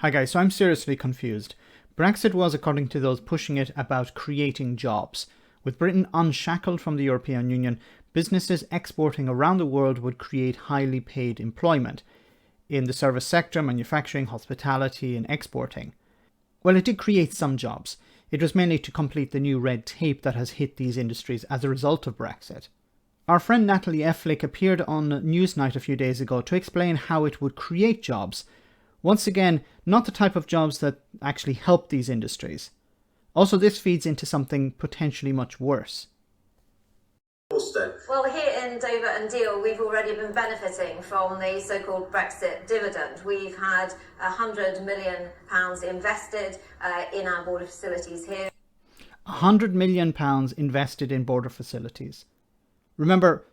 Hi guys, so I'm seriously confused. Brexit was, according to those pushing it, about creating jobs. With Britain unshackled from the European Union, businesses exporting around the world would create highly paid employment in the service sector, manufacturing, hospitality and exporting. Well, it did create some jobs. It was mainly to complete the new red tape that has hit these industries as a result of Brexit. Our friend Natalie Efflick appeared on Newsnight a few days ago to explain how it would create jobs. Once again, not the type of jobs that actually help these industries. Also, this feeds into something potentially much worse. Well, here in Dover and Deal, we've already been benefiting from the so-called Brexit dividend. We've had £100 million invested in our border facilities here. £100 million invested in border facilities. Remember,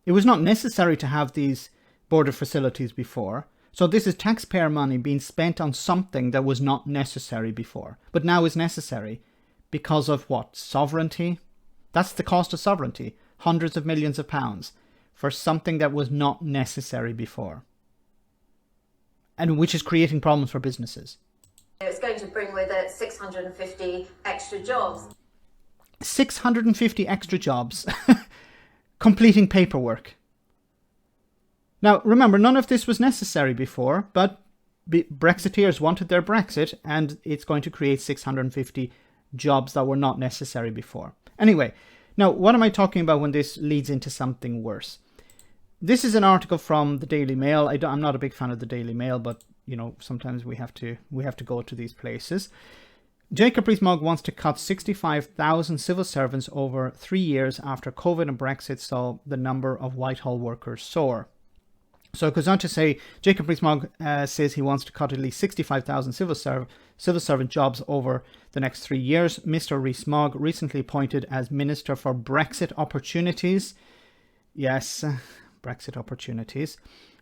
it was not necessary to have these border facilities before. So this is taxpayer money being spent on something that was not necessary before, but now is necessary because of what? Sovereignty? That's the cost of sovereignty. Hundreds of millions of pounds for something that was not necessary before. And which is creating problems for businesses. It's going to bring with it 650 extra jobs. 650 extra jobs. Completing paperwork. Now, remember, none of this was necessary before, but Brexiteers wanted their Brexit, and it's going to create 650 jobs that were not necessary before. Anyway, now, what am I talking about when this leads into something worse? This is an article from the Daily Mail. I'm not a big fan of the Daily Mail, but, you know, sometimes we have to go to these places. Jacob Rees-Mogg wants to cut 65,000 civil servants over 3 years after COVID and Brexit saw the number of Whitehall workers soar. So it goes on to say, Jacob Rees-Mogg says he wants to cut at least 65,000 civil servant jobs over the next 3 years. Mr. Rees-Mogg, recently appointed as Minister for Brexit Opportunities, yes, Brexit Opportunities,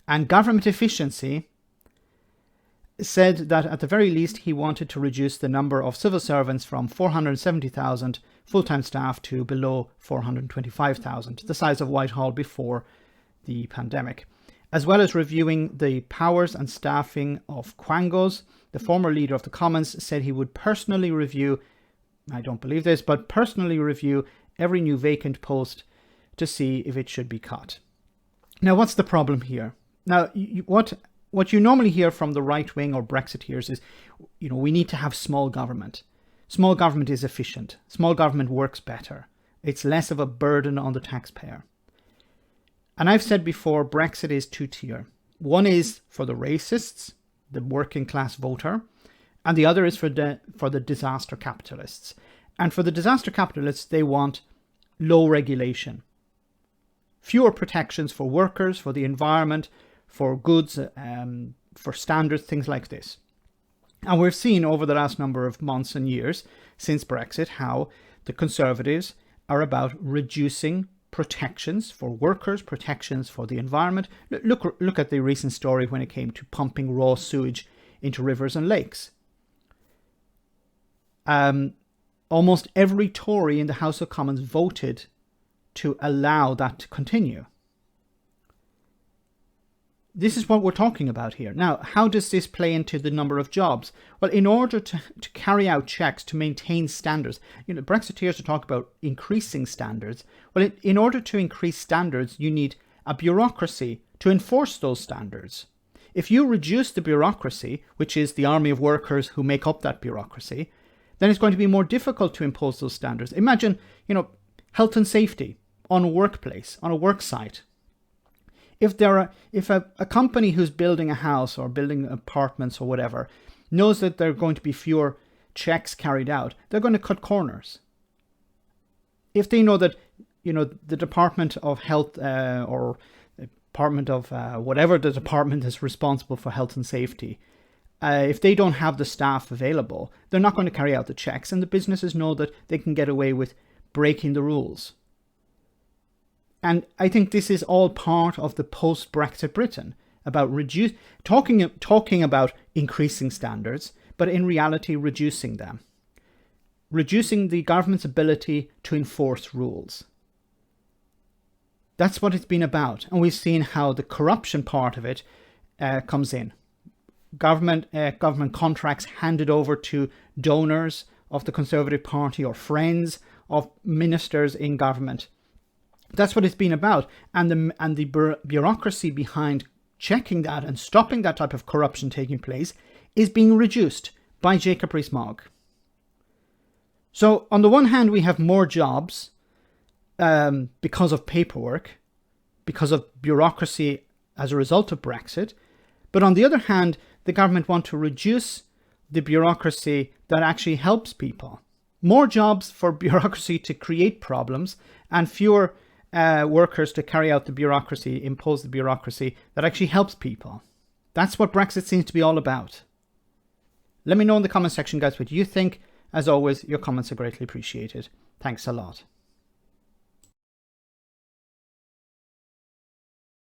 and Government Efficiency, said that at the very least he wanted to reduce the number of civil servants from 470,000 full-time staff to below 425,000, the size of Whitehall before the pandemic. As well as reviewing the powers and staffing of Quangos, the former leader of the Commons said he would personally review, I don't believe this, but personally review every new vacant post to see if it should be cut. Now, what's the problem here? Now, what you normally hear from the right wing or Brexiteers is, you know, we need to have small government. Small government is efficient. Small government works better. It's less of a burden on the taxpayer. And I've said before, Brexit is two-tier. One is for the racists, the working class voter, and the other is for the disaster capitalists. And for the disaster capitalists, they want low regulation, fewer protections for workers, for the environment, for goods, for standards, things like this. And we've seen over the last number of months and years since Brexit how the Conservatives are about reducing protections for workers, protections for the environment. Look at the recent story when it came to pumping raw sewage into rivers and lakes. Almost every Tory in the House of Commons voted to allow that to continue. This is what we're talking about here. Now, how does this play into the number of jobs? Well, in order to carry out checks, to maintain standards, you know, Brexiteers are talking about increasing standards. Well, in order to increase standards, you need a bureaucracy to enforce those standards. If you reduce the bureaucracy, which is the army of workers who make up that bureaucracy, then it's going to be more difficult to impose those standards. Imagine, you know, health and safety on a workplace, on a work site. If a company who's building a house or building apartments or whatever knows that there are going to be fewer checks carried out, they're going to cut corners. If they know that, you know, the Department of Health or the Department of whatever the department is responsible for health and safety, if they don't have the staff available, they're not going to carry out the checks, and the businesses know that they can get away with breaking the rules. And I think this is all part of the post-Brexit Britain, about talking about increasing standards, but in reality reducing them. Reducing the government's ability to enforce rules. That's what it's been about. And we've seen how the corruption part of it comes in. government contracts handed over to donors of the Conservative Party or friends of ministers in government. That's what it's been about. And the bureaucracy behind checking that and stopping that type of corruption taking place is being reduced by Jacob Rees-Mogg. So on the one hand, we have more jobs because of paperwork, because of bureaucracy as a result of Brexit. But on the other hand, the government want to reduce the bureaucracy that actually helps people. More jobs for bureaucracy to create problems and fewer workers to carry out the bureaucracy, impose the bureaucracy that actually helps people. That's what Brexit seems to be all about. Let me know in the comment section, guys, what you think. As always, your comments are greatly appreciated. Thanks a lot.